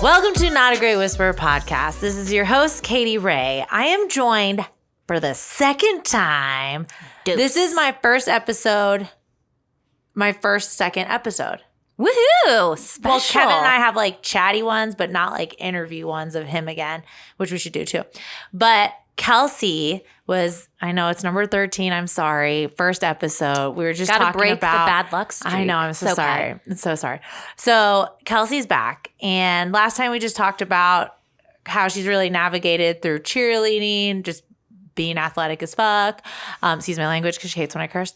Welcome to Not a Great Whisperer podcast. This is your host, Katy Ray. I am joined for the second time. This is my second episode. Woohoo! Special. Well, Kevin and I have like chatty ones, but not like interview ones of him again, which we should do too. But Kelsey was, I know it's number 13. I'm sorry. First episode. We were just Gotta talking break about the bad luck streak. I know. I'm so It's okay. sorry. I'm so sorry. So Kelsey's back. And last time we just talked about how she's really navigated through cheerleading, just being athletic as fuck. Excuse my language because she hates when I curse.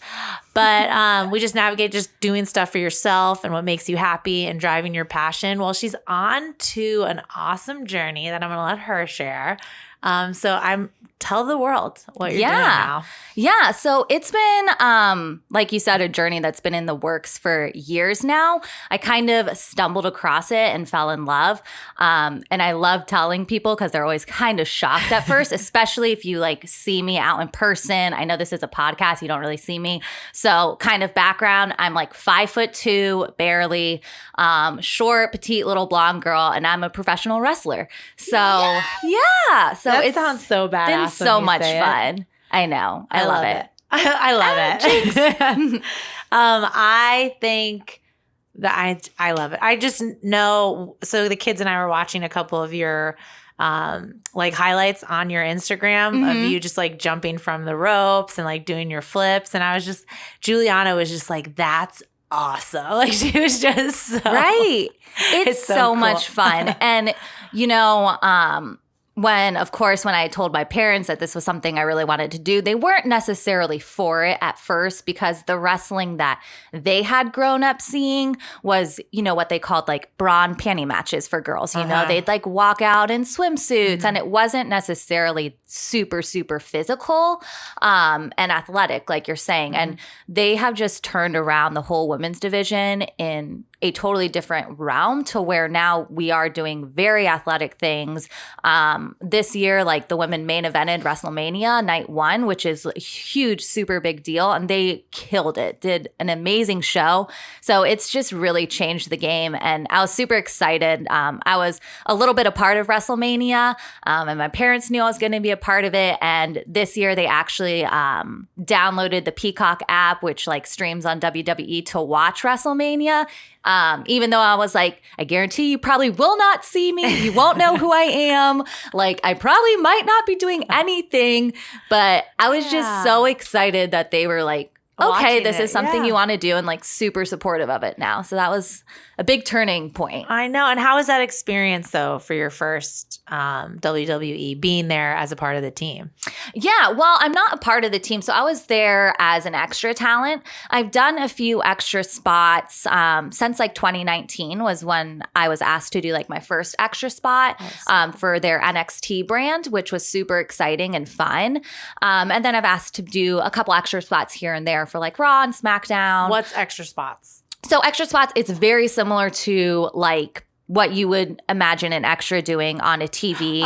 But we just navigate just doing stuff for yourself and what makes you happy and driving your passion. Well, she's on to an awesome journey that I'm going to let her share. So tell the world what you're doing now. Yeah. So it's been, like you said, a journey that's been in the works for years now. I kind of stumbled across it and fell in love. And I love telling people because they're always kind of shocked at first, especially if you like see me out in person. I know this is a podcast. You don't really see me. So kind of background, I'm like 5'2", barely, short, petite little blonde girl. And I'm a professional wrestler. So yeah. So That it sounds so badass. been so when you much say fun. It. I know. I love it. I love it. I think that I love it. I just know. So the kids and I were watching a couple of your like highlights on your Instagram of you just like jumping from the ropes and like doing your flips. And I was just, Juliana was just like, that's awesome. Like she was just so. Right. It's so cool. much fun. And, when I told my parents that this was something I really wanted to do, they weren't necessarily for it at first because the wrestling that they had grown up seeing was, what they called like bra and panty matches for girls. They'd like walk out in swimsuits and it wasn't necessarily super, super physical and athletic, like you're saying. And they have just turned around the whole women's division in a totally different realm to where now we are doing very athletic things. This year, like the women main evented WrestleMania night 1, which is a huge, super big deal. And they killed it, did an amazing show. So it's just really changed the game. And I was super excited. I was a little bit a part of WrestleMania and my parents knew I was going to be a part of it. And this year they actually downloaded the Peacock app, which like streams on WWE to watch WrestleMania. Even though I was like, I guarantee you probably will not see me. You won't know who I am. Like, I probably might not be doing anything. But I was just so excited that they were like, okay, this is something you want to do and like super supportive of it now. So that was a big turning point. I know. And how was that experience though for your first WWE being there as a part of the team? Yeah, well, I'm not a part of the team. So I was there as an extra talent. I've done a few extra spots since like 2019 was when I was asked to do like my first extra spot for their NXT brand, which was super exciting and fun. And then I've asked to do a couple extra spots here and there for like Raw and SmackDown. What's extra spots? So extra spots, it's very similar to like what you would imagine an extra doing on a TV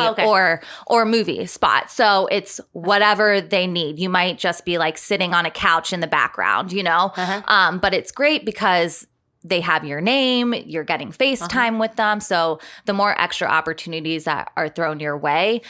or movie spot. So it's whatever they need. You might just be like sitting on a couch in the background, but it's great because they have your name, you're getting FaceTime with them. So the more extra opportunities that are thrown your way,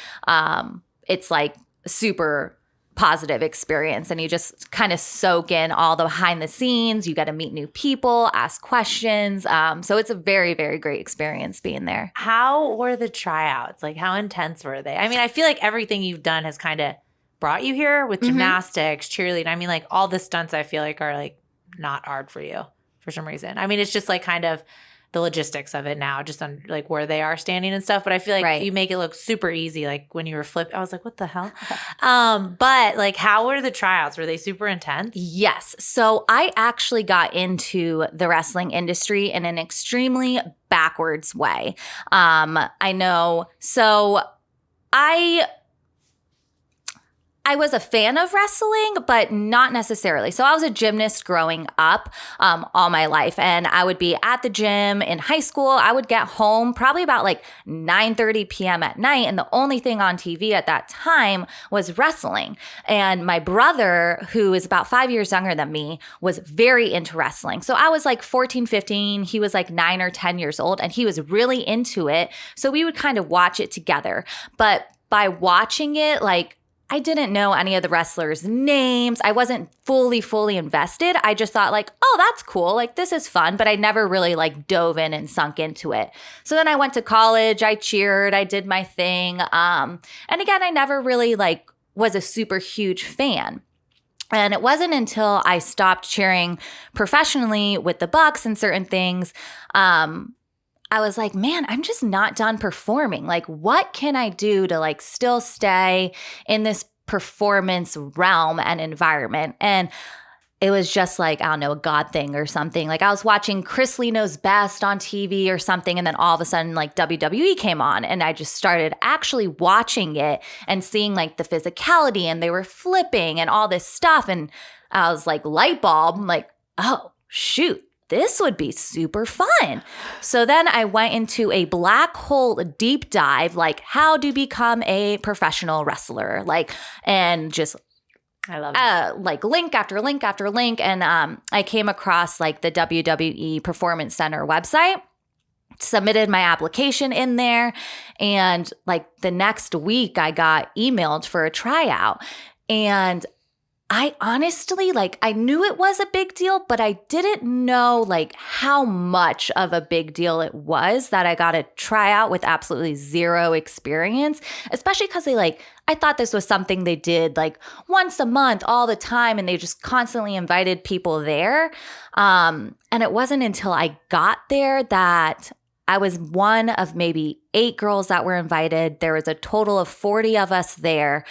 it's like super positive experience, and you just kind of soak in all the behind the scenes. You got to meet new people, ask questions. So it's a very, very great experience being there. How were the tryouts? Like, how intense were they? I mean, I feel like everything you've done has kind of brought you here with gymnastics, cheerleading. I mean, like all the stunts I feel like are like not hard for you for some reason. I mean, it's just like kind of the logistics of it now, just on like where they are standing and stuff. But I feel like you make it look super easy. Like when you were flipped, I was like, what the hell? But like, how were the tryouts? Were they super intense? Yes. So I actually got into the wrestling industry in an extremely backwards way. I know. So I was a fan of wrestling, but not necessarily. So I was a gymnast growing up all my life, and I would be at the gym in high school. I would get home probably about like 9:30 p.m. at night, and the only thing on TV at that time was wrestling. And my brother, who is about 5 years younger than me, was very into wrestling. So I was like 14, 15. He was like 9 or 10 years old, and he was really into it. So we would kind of watch it together. But by watching it, like, I didn't know any of the wrestlers' names. I wasn't fully invested. I just thought like, oh, that's cool. Like, this is fun. But I never really like dove in and sunk into it. So then I went to college. I cheered. I did my thing. And again, I never really like was a super huge fan. And it wasn't until I stopped cheering professionally with the Bucks and certain things, I was like, man, I'm just not done performing. Like, what can I do to like still stay in this performance realm and environment? And it was just like, I don't know, a God thing or something. Like, I was watching Chris Lee Knows Best on TV or something. And then all of a sudden, like, WWE came on. And I just started actually watching it and seeing like the physicality, and they were flipping and all this stuff. And I was like, light bulb, I'm like, oh, shoot. This would be super fun. So then I went into a black hole deep dive, like how to become a professional wrestler, like, and just I love it. Like link after link after link. And I came across like the WWE Performance Center website, submitted my application in there. And like the next week I got emailed for a tryout. And I honestly, like, I knew it was a big deal, but I didn't know, like, how much of a big deal it was that I got a tryout with absolutely zero experience, especially because I thought this was something they did, like, once a month all the time, and they just constantly invited people there. And it wasn't until I got there that I was one of maybe 8 girls that were invited. There was a total of 40 of us there,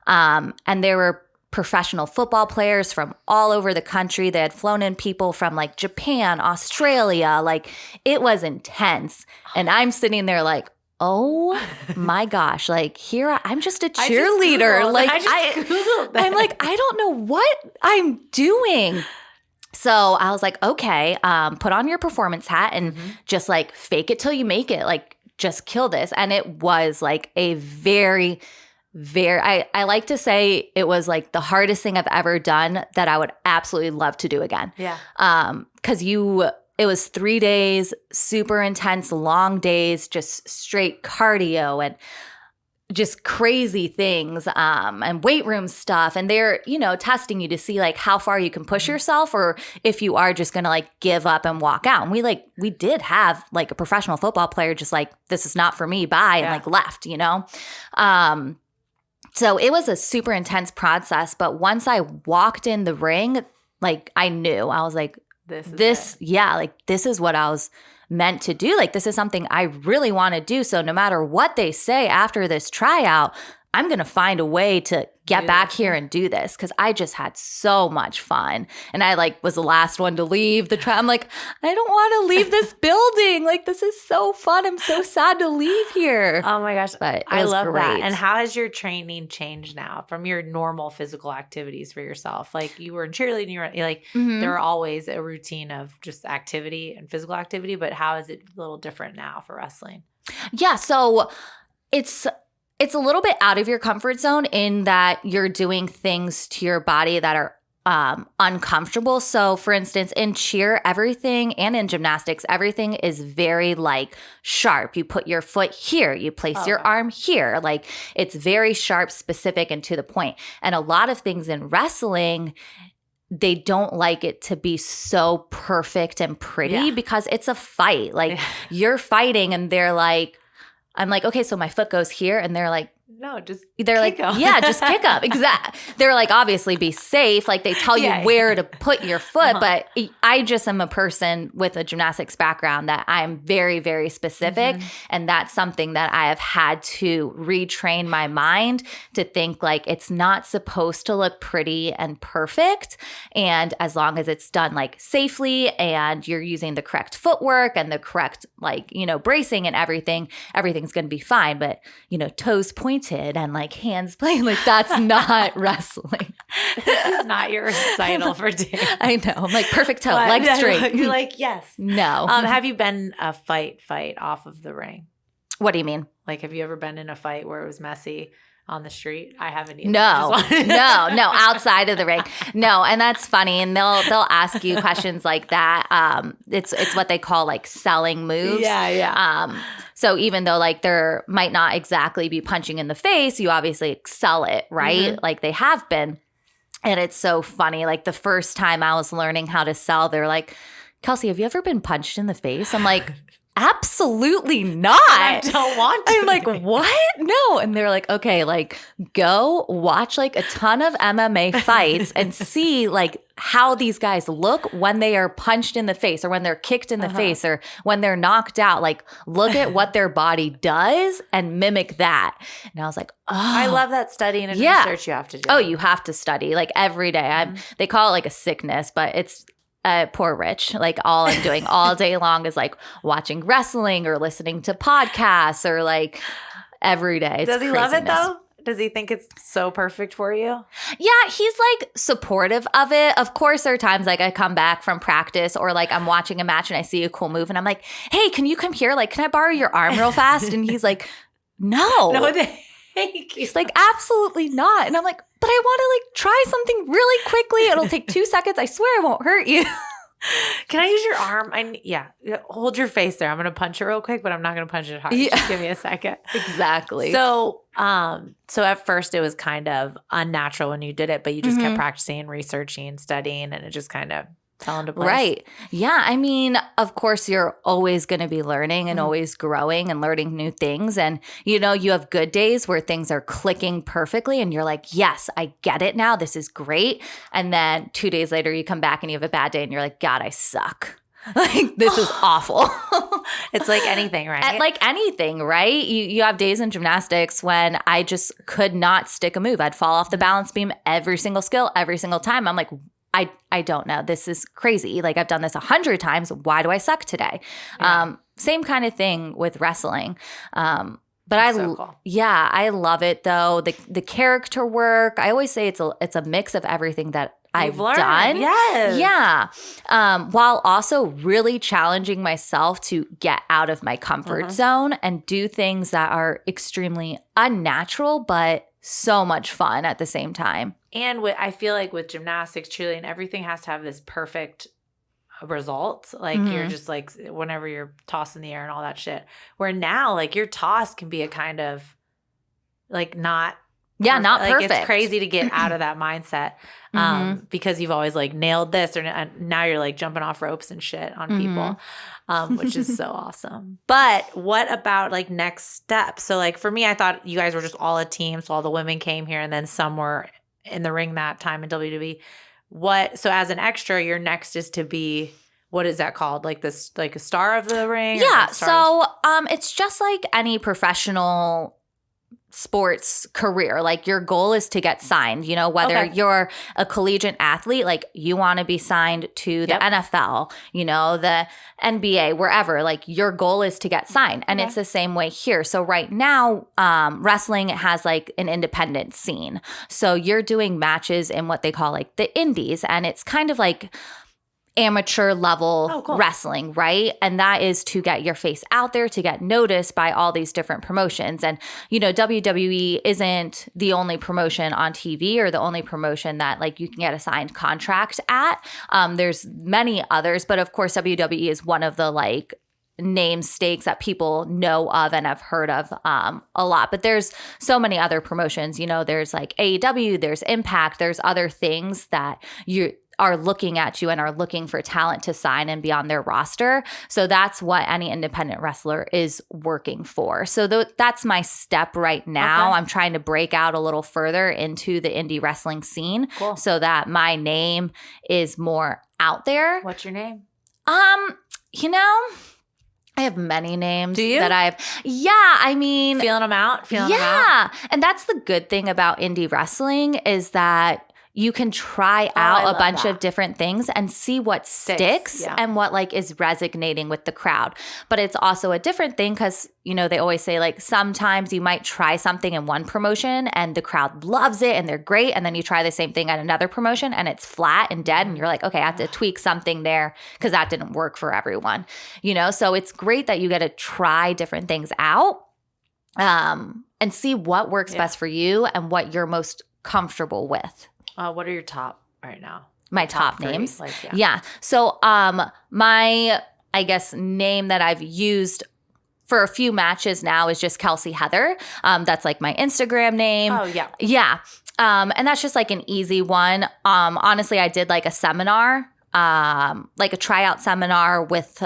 and there were professional football players from all over the country. They had flown in people from like Japan, Australia. Like, it was intense. And I'm sitting there like, oh my gosh, like I'm just a cheerleader. I'm like, I don't know what I'm doing. So I was like, okay, put on your performance hat and just like fake it till you make it. Like, just kill this. And it was like a very I like to say it was like the hardest thing I've ever done that I would absolutely love to do again. Yeah. Because it was 3 days, super intense, long days, just straight cardio and just crazy things, and weight room stuff. And they're, testing you to see like how far you can push yourself, or if you are just going to like give up and walk out. And we did have like a professional football player just like, this is not for me, bye, and like left, So it was a super intense process, but once I walked in the ring, like I knew. I was like, this is what I was meant to do. Like, this is something I really want to do. So no matter what they say after this tryout, I'm going to find a way to get back here and do this, because I just had so much fun. And I like was the last one to leave the trial. I'm like, I don't want to leave this building. Like, this is so fun. I'm so sad to leave here. Oh my gosh. But I love that. And how has your training changed now from your normal physical activities for yourself? Like, you were in cheerleading, you were like, there were always a routine of just activity and physical activity, but how is it a little different now for wrestling? Yeah. So it's a little bit out of your comfort zone in that you're doing things to your body that are uncomfortable. So for instance, in cheer, everything, and in gymnastics, everything is very like sharp. You put your foot here, you place your arm here. Like, it's very sharp, specific, and to the point. And a lot of things in wrestling, they don't like it to be so perfect and pretty because it's a fight. Like, you're fighting and they're like, I'm like, okay, so my foot goes here, and they're like, no, just they're like, yeah, just kick up. Exactly. They're like, obviously be safe. Like, they tell you where to put your foot. But I just am a person with a gymnastics background that I'm very, very specific. And that's something that I have had to retrain my mind to think like it's not supposed to look pretty and perfect. And as long as it's done like safely and you're using the correct footwork and the correct like, bracing and everything's going to be fine. But, toes pointed pointed and like hands playing. Like that's not wrestling. This is not your recital for dance. I know. I'm like perfect toe, leg straight. You're like, yes. No. Have you been a fight off of the ring? What do you mean? Like, have you ever been in a fight where it was messy on the street? I haven't either. No, outside of the ring. No, and that's funny. And they'll ask you questions like that. It's what they call like selling moves. Yeah. So even though like there might not exactly be punching in the face, you obviously sell it, right? Like they have been. And it's so funny. Like the first time I was learning how to sell, they're like, Kelsey, have you ever been punched in the face? I'm like, absolutely not. I don't want to. I'm like, what? No. And they're like, okay, like go watch like a ton of MMA fights and see like how these guys look when they are punched in the face or when they're kicked in the face or when they're knocked out. Like look at what their body does and mimic that. And I was like, oh. I love that studying and research you have to do. Oh, you have to study like every day. They call it like a sickness, but it's poor Rich. Like all I'm doing all day long is like watching wrestling or listening to podcasts or like every day. It's Does he craziness. love it though? Does he think it's so perfect for you? Yeah, he's like supportive of it. Of course, there are times like I come back from practice or like I'm watching a match and I see a cool move and I'm like, hey, can you come here? Like, can I borrow your arm real fast? And he's like, no. No, thank you. He's like, absolutely not. And I'm like, but I want to like try something really quickly. It'll take 2 seconds. I swear I won't hurt you. Can I use your arm? Hold your face there. I'm going to punch it real quick, but I'm not going to punch it hard. Just give me a second. Exactly. So at first it was kind of unnatural when you did it, but you just kept practicing, researching, studying, and it just kind of fell into place. Right. Yeah. I mean, of course, you're always going to be learning and always growing and learning new things. And, you know, you have good days where things are clicking perfectly and you're like, yes, I get it now. This is great. And then 2 days later, you come back and you have a bad day and you're like, God, I suck. Like, this is awful. It's like anything, right? Like anything, right? You have days in gymnastics when I just could not stick a move. I'd fall off the balance beam every single skill, every single time. I'm like, I don't know. This is crazy. Like I've done this 100 times. Why do I suck today? Yeah. Same kind of thing with wrestling. But cool. I love it though. The character work. I always say it's a mix of everything that I've done. Yes. Yeah. While also really challenging myself to get out of my comfort zone and do things that are extremely unnatural, but so much fun at the same time. And I feel like with gymnastics, cheerleading, everything has to have this perfect result. Like you're just like, whenever you're tossing the air and all that shit. Where now, like your toss can be a kind of like not not like perfect. It's crazy to get out of that mindset because you've always like nailed this, or now you're like jumping off ropes and shit on people, which is so awesome. But what about like next steps? So like for me, I thought you guys were just all a team, so all the women came here, and then some were in the ring that time in WWE. So as an extra, your next is to be, what is that called? Like this, like a star of the ring? Yeah. So it's just like any professional sports career. Like your goal is to get signed, you know, whether you're a collegiate athlete, like you want to be signed to the NFL, you know, the NBA, wherever, like your goal is to get signed. And it's the same way here. So right now, wrestling has like an independent scene. So you're doing matches in what they call like the indies. And it's kind of like amateur level wrestling, right? And that is to get your face out there, to get noticed by all these different promotions. And, you know, WWE isn't the only promotion on TV or the only promotion that like you can get a signed contract at. There's many others, but of course WWE is one of the like name stakes that people know of and have heard of a lot. But there's so many other promotions, you know, there's like AEW, there's Impact, there's other things that you are looking at you and are looking for talent to sign and be on their roster. So that's what any independent wrestler is working for. So that's my step right now. I'm trying to break out a little further into the indie wrestling scene so that my name is more out there. What's your name? You know, I have many names. Do you? That I've, I mean. Feeling them out? Feeling them out? And that's the good thing about indie wrestling is that you can try out a bunch that. of different things and see what sticks and what like is resonating with the crowd. But it's also a different thing because, you know, they always say like sometimes you might try something in one promotion and the crowd loves it and they're great. And then you try the same thing at another promotion and it's flat and dead. And you're like, okay, I have to tweak something there because that didn't work for everyone, you know? So it's great that you get to try different things out and see what works best for you and what you're most comfortable with. What are your top right now? My top names? Like, So my, I guess, name that I've used for a few matches now is just Kelsey Heather. That's like my Instagram name. Oh, yeah. Yeah. And that's just like an easy one. Honestly, I did like a seminar, like a tryout seminar with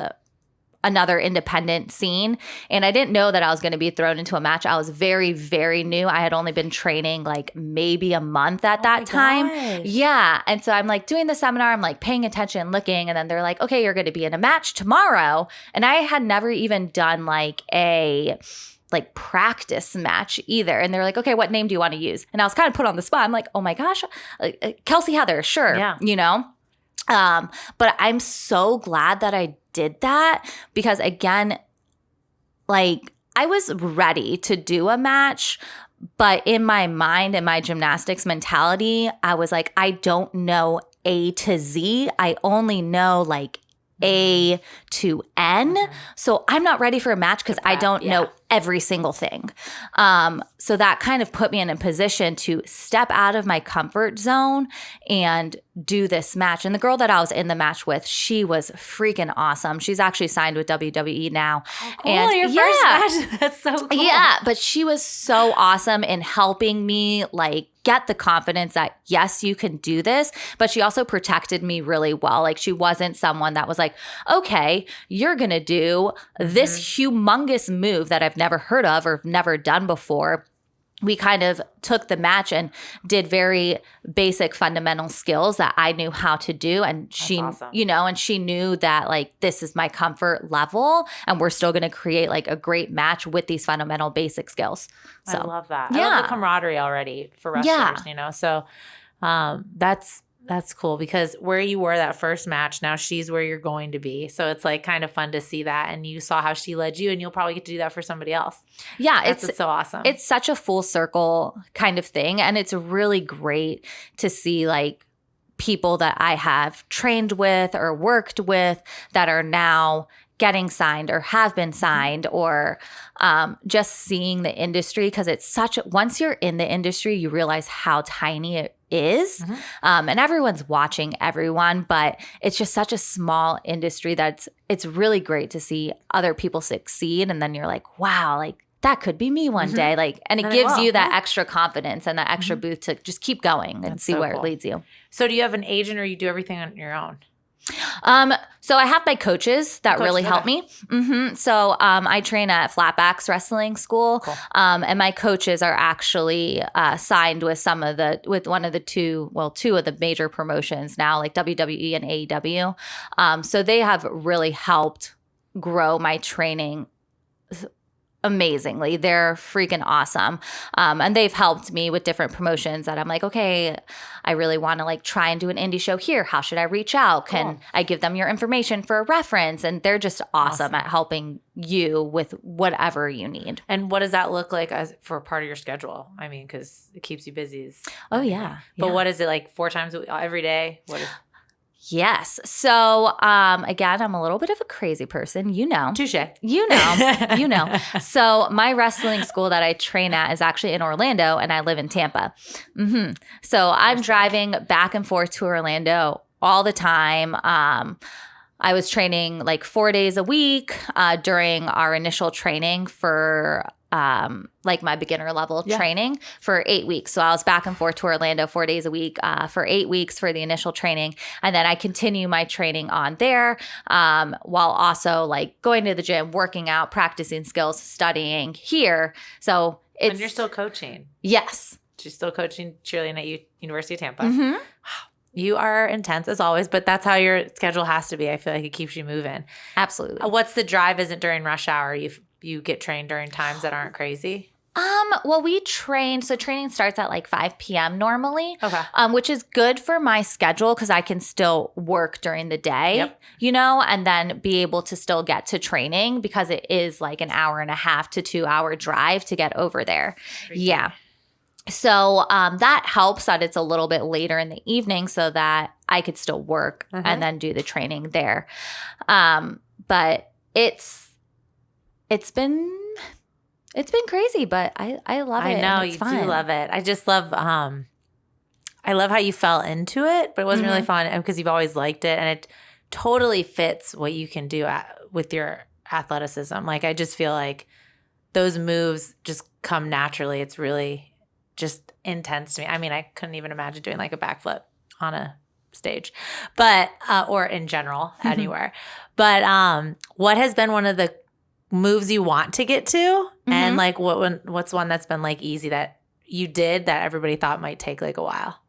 another independent scene. And I didn't know that I was going to be thrown into a match. I was very, very new. I had only been training like maybe a month at that time. Gosh. Yeah. And so I'm like doing the seminar, I'm like paying attention, looking, and then they're like, okay, you're going to be in a match tomorrow. And I had never even done like a practice match either. And they're like, okay, what name do you want to use? And I was kind of put on the spot. I'm like, oh my gosh, Kelsey Heather, sure. Yeah. You know? But I'm so glad that I did that because again, like I was ready to do a match, but in my mind and my gymnastics mentality, I was like, I don't know A to Z. I only know like A to N. So I'm not ready for a match because I don't know every single thing. So that kind of put me in a position to step out of my comfort zone and do this match. And the girl that I was in the match with, she was freaking awesome. She's actually signed with WWE now. Oh, cool. And your first match. That's so cool. Yeah, but she was so awesome in helping me like get the confidence that yes, you can do this. But she also protected me really well. Like she wasn't someone that was like, okay, you're going to do this humongous move that I've never heard of or never done before. We kind of took the match and did very basic fundamental skills that I knew how to do. And she, you know, and she knew that like, this is my comfort level and we're still going to create like a great match with these fundamental basic skills. So I love that. I love the camaraderie already for wrestlers, you know? So that's cool because where you were that first match, now she's where you're going to be. So it's like kind of fun to see that. And you saw how she led you and you'll probably get to do that for somebody else. Yeah. It's so awesome. It's such a full circle kind of thing. And it's really great to see like people that I have trained with or worked with that are now getting signed or have been signed or just seeing the industry because it's such once you're in the industry, you realize how tiny it is. And everyone's watching everyone, but it's just such a small industry it's really great to see other people succeed. And then you're like, wow, like that could be me one day. Like, and it gives you that extra confidence and that extra boost to just keep going and see where it leads you. So do you have an agent or you do everything on your own? So I have my coaches that really help me. So I train at Flatbacks Wrestling School, and my coaches are actually signed with two of the major promotions now, like WWE and AEW. So they have really helped grow my training amazingly. They're freaking awesome. And they've helped me with different promotions that I'm like, okay, I really want to like try and do an indie show here. How should I reach out? Can I give them your information for a reference? And they're just awesome at helping you with whatever you need. And what does that look like for part of your schedule? I mean, because it keeps you busy. Yeah. But what is it like 4 times every day? What is Yes. So, again, I'm a little bit of a crazy person, you know. Touche. You know. So my wrestling school that I train at is actually in Orlando and I live in Tampa. So I'm driving back and forth to Orlando all the time. I was training like 4 days a week during our initial training for like my beginner level training for 8 weeks. So I was back and forth to Orlando 4 days a week for 8 weeks for the initial training. And then I continue my training on there while also like going to the gym, working out, practicing skills, studying here. So it's— And you're still coaching. Yes. She's still coaching cheerleading at University of Tampa. You are intense as always, but that's how your schedule has to be. I feel like it keeps you moving. Absolutely. What's the drive? Isn't during rush hour? You get trained during times that aren't crazy? Well, we trained. So training starts at like 5 p.m. normally, Okay. Which is good for my schedule because I can still work during the day, and then be able to still get to training because it is like an hour and a half to 2 hour drive to get over there. Yeah. So that helps that it's a little bit later in the evening so that I could still work and then do the training there. But it's been crazy, but I love it. I know it's you fun. do love it. I just love I love how you fell into it, but it wasn't really fun because you've always liked it, and it totally fits what you can do with your athleticism. Like I just feel like those moves just come naturally. It's really just intense to me. I mean, I couldn't even imagine doing like a backflip on a stage, but or in general anywhere. But what has been one of the moves you want to get to, and like what's one that's been like easy that you did that everybody thought might take like a while,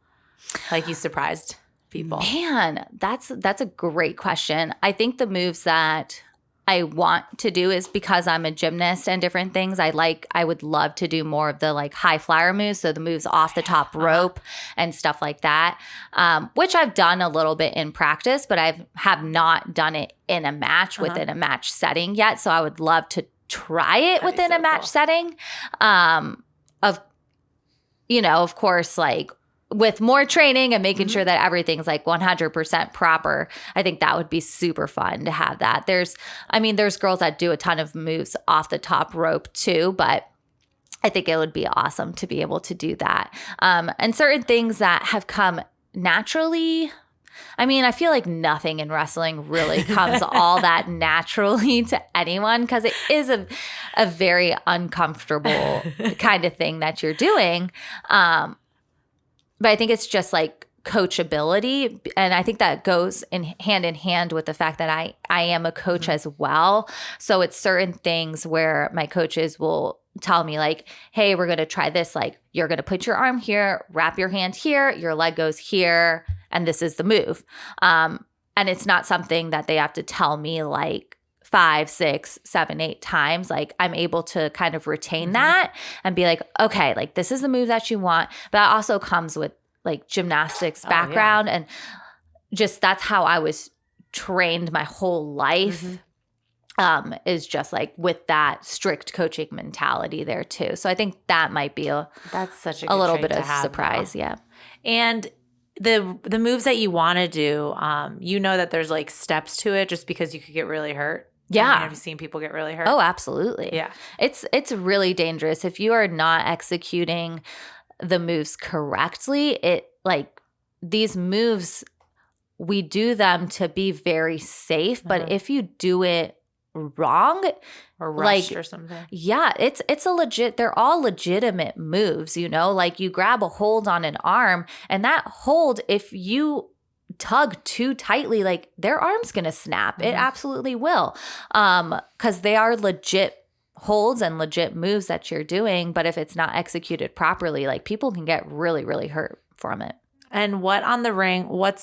like you surprised people? Man, that's a great question. I think the moves that I want to do is because I'm a gymnast and different things. I would love to do more of the like high flyer moves, so the moves off the top rope and stuff like that, which I've done a little bit in practice, but I have not done it in a match within a match setting yet. So I would love to try it within a match setting. Of course, like with more training and making sure that everything's like 100% proper, I think that would be super fun to have that. There's girls that do a ton of moves off the top rope too, but I think it would be awesome to be able to do that. And certain things that have come naturally. I mean, I feel like nothing in wrestling really comes all that naturally to anyone because it is a very uncomfortable kind of thing that you're doing. But I think it's just like coachability. And I think that goes in hand with the fact that I am a coach as well. So it's certain things where my coaches will tell me like, hey, we're going to try this. Like you're going to put your arm here, wrap your hand here, your leg goes here, and this is the move. And it's not something that they have to tell me like 5, 6, 7, 8 times. Like I'm able to kind of retain that and be like, okay, like this is the move that you want. But that also comes with like gymnastics background and just that's how I was trained my whole life. Is just like with that strict coaching mentality there too. So I think that might be that's such a little bit of have, surprise. though. Yeah. And the moves that you want to do, that there's like steps to it just because you could get really hurt. Yeah. I mean, have you seen people get really hurt? Oh, absolutely. Yeah. It's really dangerous. If you are not executing the moves correctly, it like these moves, we do them to be very safe. But if you do it wrong or rushed or something. Yeah, it's a legit, they're all legitimate moves, like you grab a hold on an arm and that hold, if you tug too tightly, like their arm's going to snap. It absolutely will. Cuz they are legit holds and legit moves that you're doing, but if it's not executed properly, like people can get really, really hurt from it. And what on the ring, what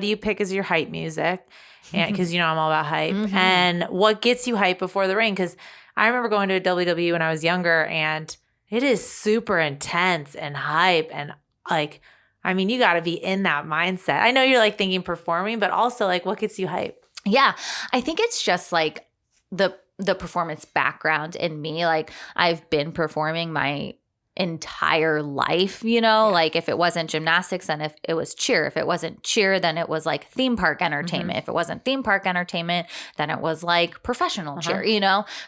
do you pick as your hype music? And because I'm all about hype. And what gets you hype before the ring? Because I remember going to a WWE when I was younger, and it is super intense and hype, and like, I mean, you got to be in that mindset. I know you're like thinking performing, but also like, what gets you hype? Yeah, I think it's just like the performance background in me. Like I've been performing my entire life, like if it wasn't gymnastics, then if it was cheer, if it wasn't cheer, then it was like theme park entertainment. If it wasn't theme park entertainment, then it was like professional cheer,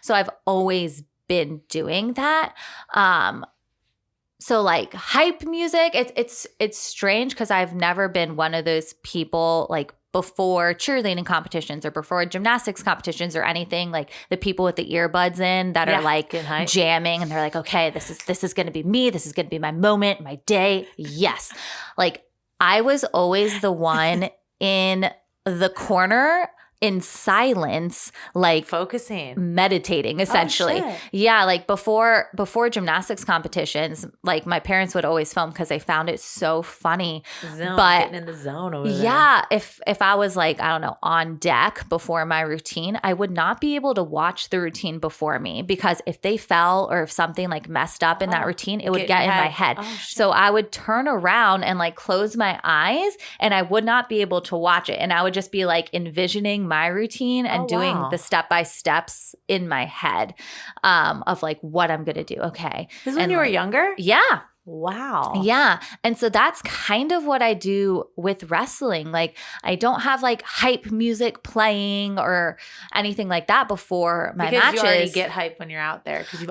So I've always been doing that. So like hype music, it's strange because I've never been one of those people like before cheerleading competitions or before gymnastics competitions or anything, like the people with the earbuds in that are like jamming and they're like, okay, this is going to be me. This is going to be my moment, my day. Yes. Like I was always the one in the corner in silence, like focusing, meditating, essentially. Oh, shit. Yeah, like before gymnastics competitions, like my parents would always film because they found it so funny. Getting in the zone over there. Yeah, if I was like, I don't know, on deck before my routine, I would not be able to watch the routine before me, because if they fell or if something like messed up in that routine, it would get in my head. Oh, so I would turn around and like close my eyes, and I would not be able to watch it. And I would just be like envisioning my routine and doing the step-by-steps in my head of like what I'm going to do. Okay. This is when you were younger? Yeah. Wow. Yeah. And so that's kind of what I do with wrestling. Like I don't have like hype music playing or anything like that before my matches. You already get hype when you're out there because you've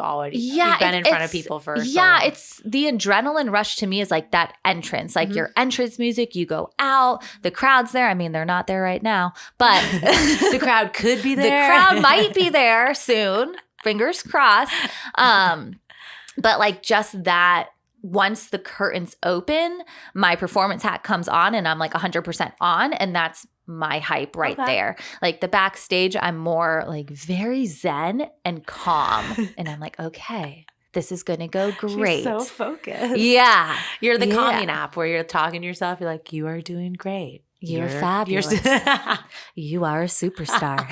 been in front of people for so long. It's the adrenaline rush to me is like that entrance, like your entrance music, you go out, the crowd's there. I mean, they're not there right now, but the crowd could be there. The crowd might be there soon. Fingers crossed. But like just that, once the curtains open, my performance hat comes on and I'm like 100% on, and that's my hype right there. Like the backstage, I'm more like very zen and calm, and I'm like, okay, this is going to go great. She's so focused. Yeah. You're the calming app where you're talking to yourself. You're like, you are doing great. You're fabulous. You are a superstar.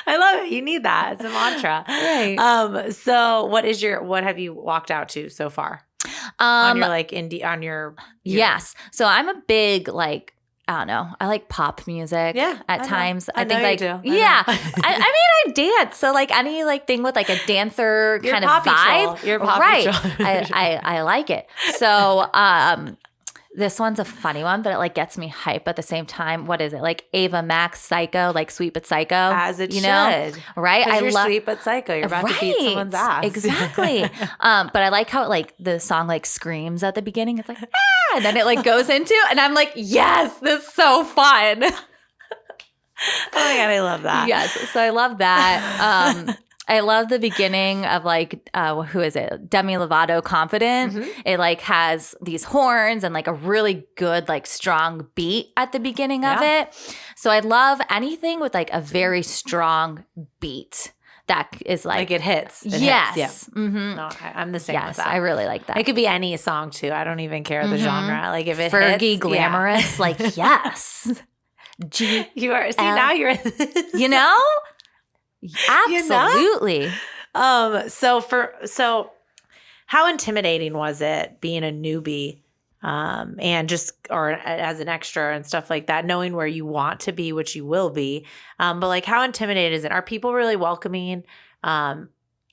I love it. You need that. It's a mantra. Right. So what have you walked out to so far? On your like indie, on your Yes. So I'm a big like, I don't know. I like pop music. Yeah, at times. I think like I mean, I dance. So like any like thing with like a dancer kind of vibe. You're poppy right. troll. I like it. So this one's a funny one, but it like gets me hype at the same time. What is it? Like Ava Max Psycho, like Sweet But Psycho. As it should. Right? I love Sweet But Psycho. You're about to beat someone's ass. Exactly. But I like how like the song like screams at the beginning. It's like, ah, and then it like goes into, and I'm like, yes, this is so fun. Oh my God, I love that. Yes. So I love that. I love the beginning of like, who is it? Demi Lovato, Confident. It like has these horns and like a really good, like strong beat at the beginning of it. So I love anything with like a very strong beat that is like it hits. Yes. Hits, yeah. No, I'm the same with that. I really like that. It could be any song too. I don't even care the genre. Like if it Fergie hits, glamorous, like yes. You are. See, now you're in this. You know? Absolutely. So how intimidating was it being a newbie, and or as an extra and stuff like that, knowing where you want to be, which you will be, but like how intimidating is it? Are people really welcoming?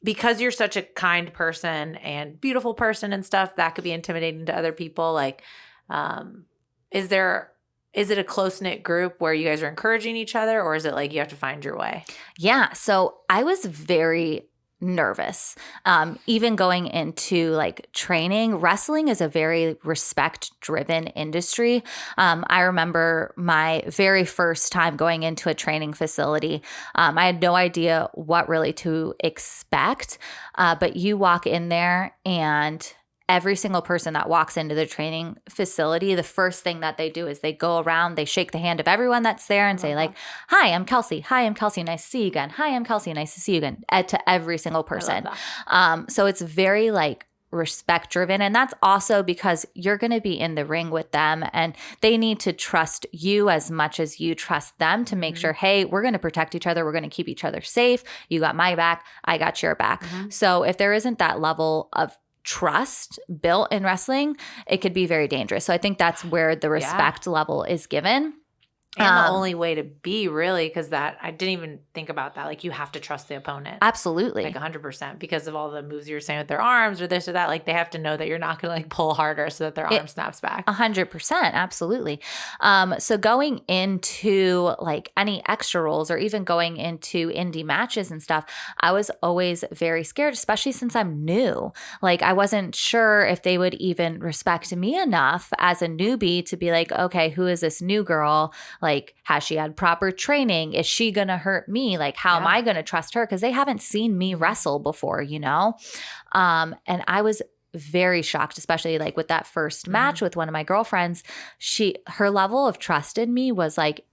Because you're such a kind person and beautiful person and stuff, that could be intimidating to other people. Like, is it a close-knit group where you guys are encouraging each other, or is it like you have to find your way? Yeah. So I was very nervous. Even going into like training, wrestling is a very respect-driven industry. I remember my very first time going into a training facility. I had no idea what really to expect, but you walk in there and every single person that walks into the training facility, the first thing that they do is they go around, they shake the hand of everyone that's there and say like, hi, I'm Kelsey. Hi, I'm Kelsey. Nice to see you again. Hi, I'm Kelsey. Nice to see you again. To every single person. So it's very like respect driven. And that's also because you're going to be in the ring with them and they need to trust you as much as you trust them to make sure, hey, we're going to protect each other. We're going to keep each other safe. You got my back. I got your back. So if there isn't that level of trust built in wrestling, it could be very dangerous. So I think that's where the respect level is given. And the only way to be really, because I didn't even think about that. Like you have to trust the opponent. Absolutely. Like 100% because of all the moves you were saying with their arms or this or that. Like they have to know that you're not going to like pull harder so that their arm snaps back. 100%. Absolutely. So going into like any extra roles or even going into indie matches and stuff, I was always very scared, especially since I'm new. Like I wasn't sure if they would even respect me enough as a newbie to be like, okay, who is this new girl? Like, has she had proper training? Is she going to hurt me? Like, how am I going to trust her? Because they haven't seen me wrestle before, you know? And I was very shocked, especially like with that first match with one of my girlfriends. Her level of trust in me was like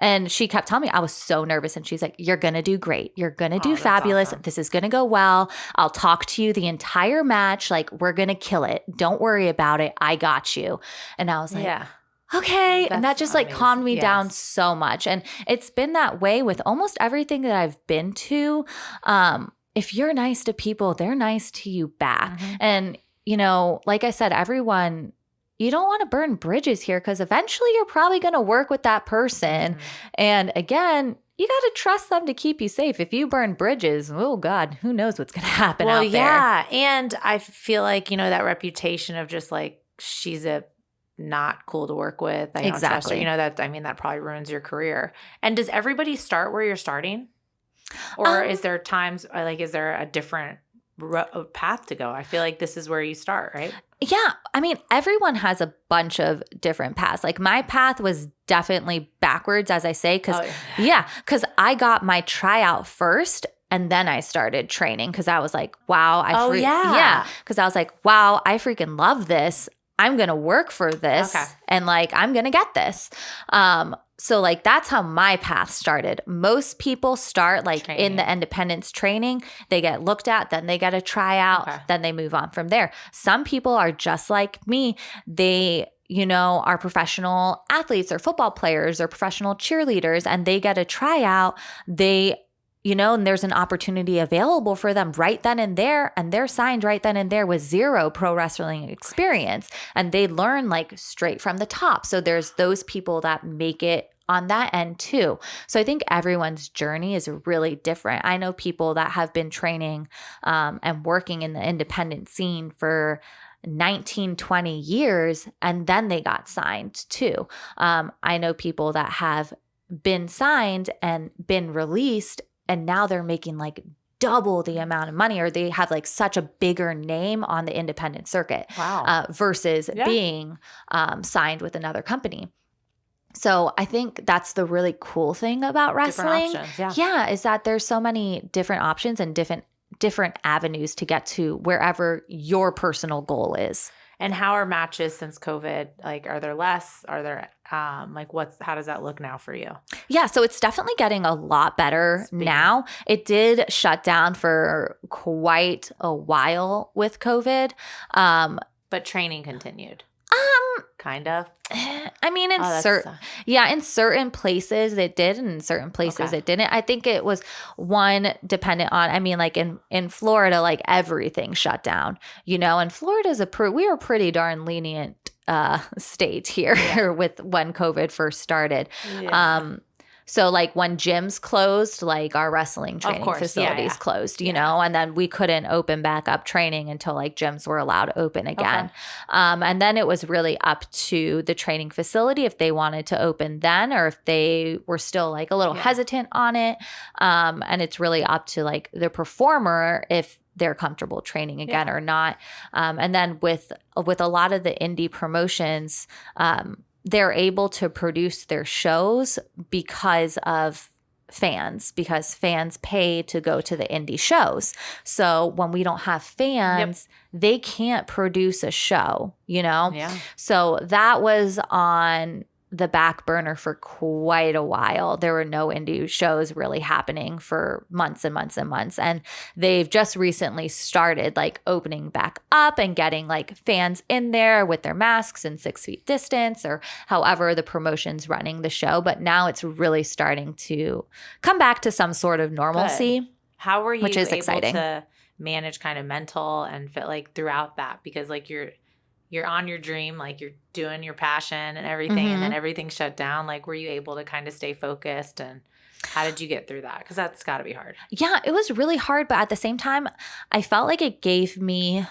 And she kept telling me, I was so nervous. And she's like, you're going to do great. You're going to do that's fabulous. awesome. This is going to go well. I'll talk to you the entire match. Like, we're going to kill it. Don't worry about it. I got you. And I was like, Yeah. okay. And that That's just like amazing. calmed me down Yes. so much. And it's been that way with almost everything that I've been to. If you're nice to people, they're nice to you back. Mhm. And, you know, like I said, everyone, you don't want to burn bridges here because eventually you're probably going to work with that person. Mhm. And again, you got to trust them to keep you safe. If you burn bridges, oh God, who knows what's going to happen Well, out there. yeah. And I feel like, you know, that reputation of just like, she's a not cool to work with. I don't trust her. Exactly. You know, that probably ruins your career. And does everybody start where you're starting? Or is there times, like, is there a different path to go? I feel like this is where you start, right? Yeah. I mean, everyone has a bunch of different paths. Like my path was definitely backwards, as I say, because because I got my tryout first and then I started training because I was like, wow, because I was like, wow, I freaking love this. I'm going to work for this and like, I'm going to get this. So like, that's how my path started. Most people start like in the independence training, they get looked at, then they get a tryout, then they move on from there. Some people are just like me. They, you know, are professional athletes or football players or professional cheerleaders, and they get a tryout. You know, and there's an opportunity available for them right then and there, and they're signed right then and there with zero pro wrestling experience, and they learn like straight from the top. So there's those people that make it on that end too. So I think everyone's journey is really different. I know people that have been training and working in the independent scene for 19, 20 years, and then they got signed too. I know people that have been signed and been released, and now they're making like double the amount of money, or they have like such a bigger name on the independent circuit versus being signed with another company. So I think that's the really cool thing about wrestling. Different options, is that there's so many different options and different avenues to get to wherever your personal goal is. And how are matches since COVID? Like, are there less? Are there how does that look now for you? Yeah, so it's definitely getting a lot better now. It did shut down for quite a while with COVID. But training continued. Kind of. I mean, in certain places it did, and in certain places it didn't. I think it was dependent on, I mean, like in Florida, like everything shut down, you know, and Florida's we were pretty darn lenient state here with when COVID first started. Yeah. So like when gyms closed, like our wrestling training facilities closed, you know, and then we couldn't open back up training until like gyms were allowed to open again. And then it was really up to the training facility if they wanted to open then, or if they were still like a little hesitant on it. And it's really up to like the performer if they're comfortable training again or not. And then with a lot of the indie promotions, they're able to produce their shows because fans pay to go to the indie shows. So when we don't have fans, they can't produce a show, you know? Yeah. So that was on the back burner for quite a while. There were no indie shows really happening for months and months and months. And they've just recently started like opening back up and getting like fans in there with their masks and 6 feet distance, or however the promotion's running the show. But now it's really starting to come back to some sort of normalcy. Good. How were you which is able exciting. to manage kind of mental and fit like throughout that? Because like you're on your dream, like you're doing your passion and everything, and then everything shut down. Like, were you able to kind of stay focused, and how did you get through that? Because that's got to be hard. Yeah, it was really hard, but at the same time, I felt like it gave me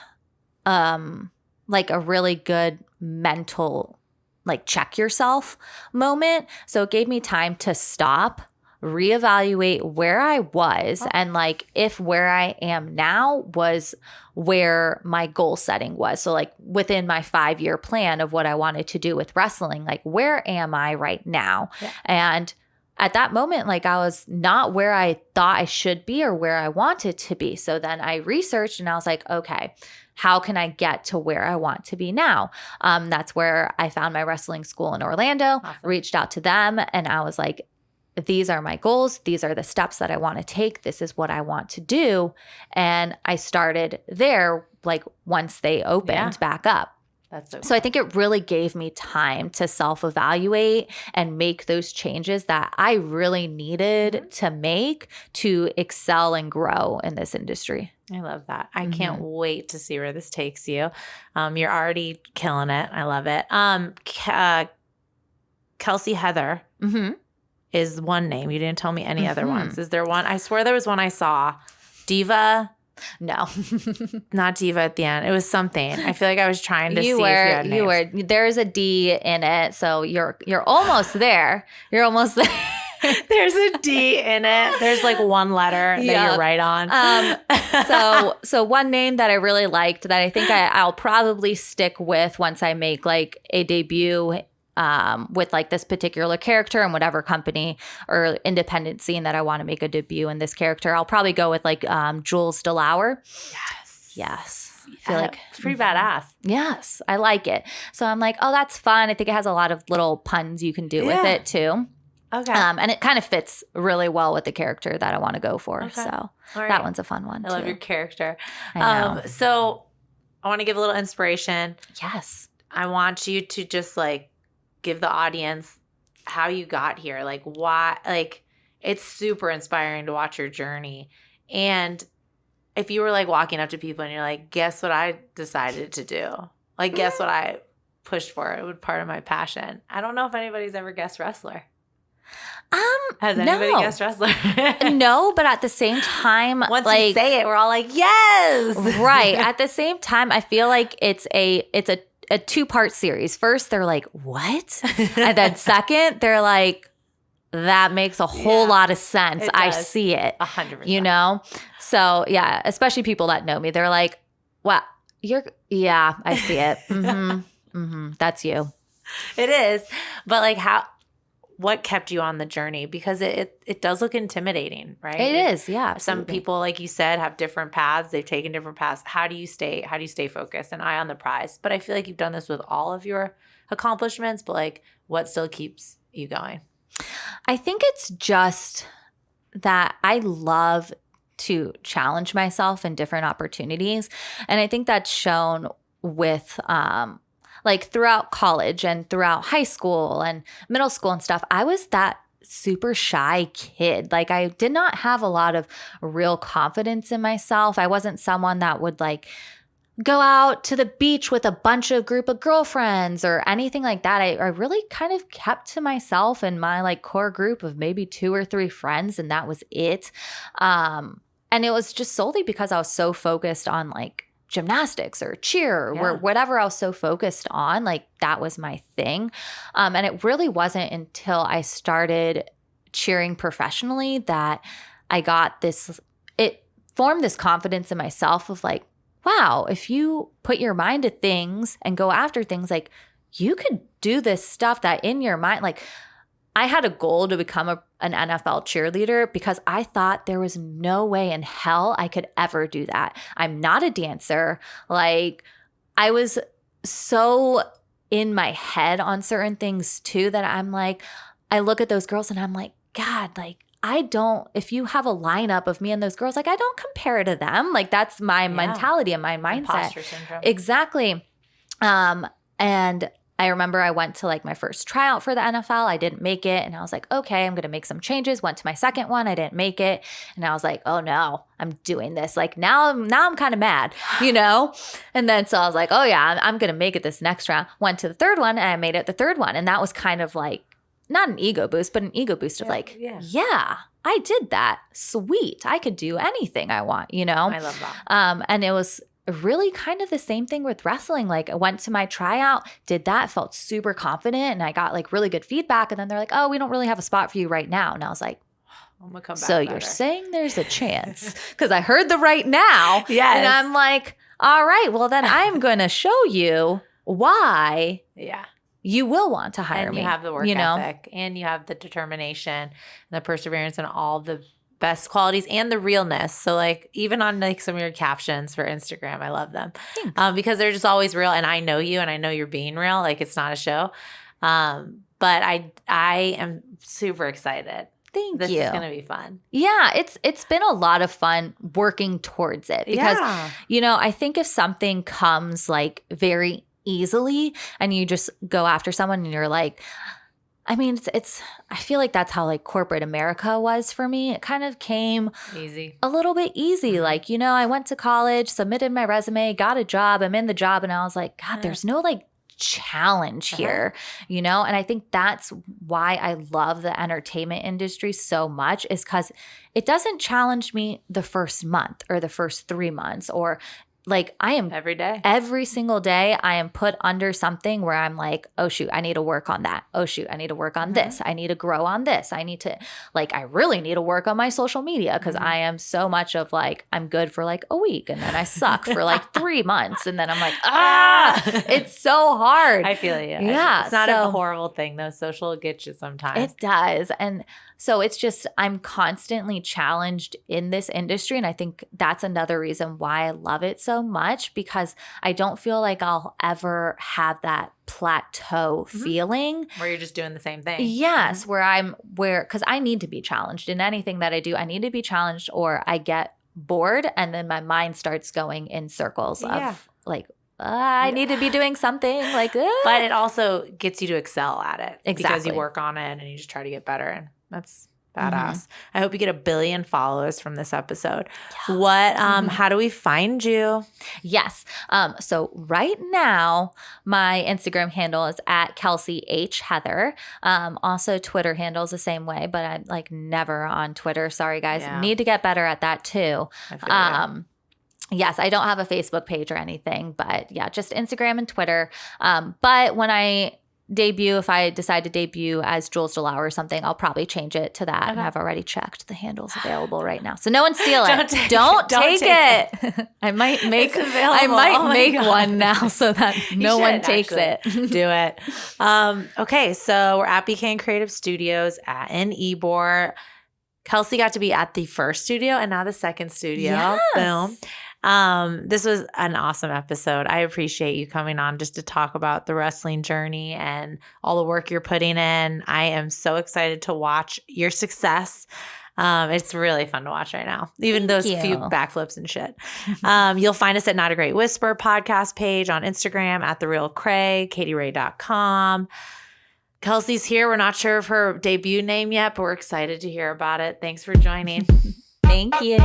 like a really good mental, like check yourself moment. So it gave me time to stop, reevaluate where I was, and like if where I am now was where my goal setting was. So like within my 5-year plan of what I wanted to do with wrestling, like where am I right now? Yeah. And at that moment, like I was not where I thought I should be or where I wanted to be. So then I researched and I was like, okay, how can I get to where I want to be now? That's where I found my wrestling school in Orlando, reached out to them, and I was like, these are my goals. These are the steps that I want to take. This is what I want to do. And I started there, like once they opened back up. That's so So I think it really gave me time to self-evaluate and make those changes that I really needed to make to excel and grow in this industry. I love that. I can't wait to see where this takes you. You're already killing it. I love it. Kelsey Heather is one name. You didn't tell me any other ones. Is there one? I swear there was one I saw. Diva. No, not Diva at the end. It was something. I feel like I was trying to see if you had names. There's a D in it, so you're almost there. You're almost there. There's a D in it. There's like one letter that you're right on. So one name that I really liked that I think I'll probably stick with once I make like a debut with like this particular character and whatever company or independent scene that I want to make a debut in this character, I'll probably go with like Jules DeLauer. Yes. I feel like it's pretty badass. Yes, I like it. So I'm like, oh, that's fun. I think it has a lot of little puns you can do with it too. Okay. And it kind of fits really well with the character that I want to go for. Okay. So that one's a fun one I love your character. I know. So I want to give a little inspiration. Yes. I want you to just like give the audience how you got here. Like why, like it's super inspiring to watch your journey. And if you were like walking up to people and you're like, guess what I decided to do? Like, guess what I pushed for? It was part of my passion. I don't know if anybody's ever guessed wrestler. Has anybody guessed wrestler? No, but at the same time, once you say it, we're all like, yes. Right. At the same time, I feel like it's a two-part series. First, they're like, what? And then second, they're like, that makes a whole lot of sense. I see it. 100%. You know? So, yeah, especially people that know me. They're like, wow, I see it. That's you. It is. But like what kept you on the journey? Because it does look intimidating, right? It is, yeah. Some people, like you said, have different paths. They've taken different paths. How do you stay focused and eye on the prize? But I feel like you've done this with all of your accomplishments, but like what still keeps you going? I think it's just that I love to challenge myself in different opportunities. And I think that's shown with like throughout college and throughout high school and middle school and stuff. I was that super shy kid. Like I did not have a lot of real confidence in myself. I wasn't someone that would like go out to the beach with a group of girlfriends or anything like that. I really kind of kept to myself and my like core group of maybe 2 or 3 friends, and that was it. And it was just solely because I was so focused on like gymnastics or cheer or whatever I was so focused on, like that was my thing. And it really wasn't until I started cheering professionally that I got it formed this confidence in myself of like, wow, if you put your mind to things and go after things, like you could do this stuff that in your mind, like I had a goal to become an NFL cheerleader because I thought there was no way in hell I could ever do that. I'm not a dancer. Like I was so in my head on certain things too that I'm like, I look at those girls and I'm like, God, like if you have a lineup of me and those girls, like I don't compare to them. Like that's my mentality and my mindset. Imposter syndrome. Exactly. And I remember I went to like my first tryout for the NFL. I didn't make it. And I was like, okay, I'm going to make some changes. Went to my second one. I didn't make it. And I was like, oh no, I'm doing this. Like now I'm kind of mad, you know? And then so I was like, oh yeah, I'm going to make it this next round. Went to the third one and I made it the third one. And that was kind of like, not an ego boost, but an ego boost of like, yeah, I did that. Sweet. I could do anything I want, you know? I love that. And it was really kind of the same thing with wrestling. Like I went to my tryout, did that, felt super confident, and I got like really good feedback. And then they're like, oh, we don't really have a spot for you right now. And I was like, I'm gonna come back. So you're saying there's a chance? Because I heard the right now. Yes. And I'm like, all right, well then I'm going to show you why you will want to hire me. And you have the work ethic and you have the determination and the perseverance and all the best qualities and the realness. So like even on like some of your captions for Instagram, I love them because they're just always real. And I know you and I know you're being real. Like it's not a show. But I am super excited Thank This you. is going to be fun. Yeah, it's been a lot of fun working towards it because, I think if something comes like very easily and you just go after someone and you're like, I mean, I feel like that's how like corporate America was for me. It kind of came easy, a little bit easy. Mm-hmm. Like, I went to college, submitted my resume, got a job. I'm in the job. And I was like, God, there's no like challenge here, and I think that's why I love the entertainment industry so much is because it doesn't challenge me the first month or the first 3 months or like I am every single day I am put under something where I'm like, oh shoot, I need to work on that. Oh shoot, I need to work on this. I need to grow on this. I need to I really need to work on my social media because I am so much of like, I'm good for like a week and then I suck for like 3 months. And then I'm like, it's so hard. I feel you. Yeah. It's not a horrible thing though. Social gets you sometimes. It does. And so it's just, I'm constantly challenged in this industry. And I think that's another reason why I love it so much because I don't feel like I'll ever have that plateau feeling. Where you're just doing the same thing. Yes. Because I need to be challenged in anything that I do. I need to be challenged or I get bored and then my mind starts going in circles of like, I need to be doing something like this. But it also gets you to excel at it. Exactly. Because you work on it and you just try to get better. And that's badass. I hope you get 1 billion followers from this episode. Yes. How do we find you? Yes. So right now, my Instagram handle is at Kelsey H. Heather. Also, Twitter handle is the same way, but I'm like never on Twitter. Sorry, guys. Yeah. Need to get better at that too. Yes, I don't have a Facebook page or anything, but yeah, just Instagram and Twitter. But when I debut, if I decide to debut as Jules DeLauer or something, I'll probably change it to that. And I've already checked the handles available right now. So no one steal it. Don't take it. I might make one now so that no one takes it. Do it. Okay, so we're at BK Creative Studios in Ybor. Kelsey got to be at the first studio and now the second studio. Yes. Boom. This was an awesome episode. I appreciate you coming on just to talk about the wrestling journey and all the work you're putting in. I am so excited to watch your success. It's really fun to watch right now, even those few backflips and shit. You'll find us at Not a Great Whisper podcast page on Instagram at TheRealCraig, KatyRay.com. Kelsey's here. We're not sure of her debut name yet, but we're excited to hear about it. Thanks for joining. Thank you.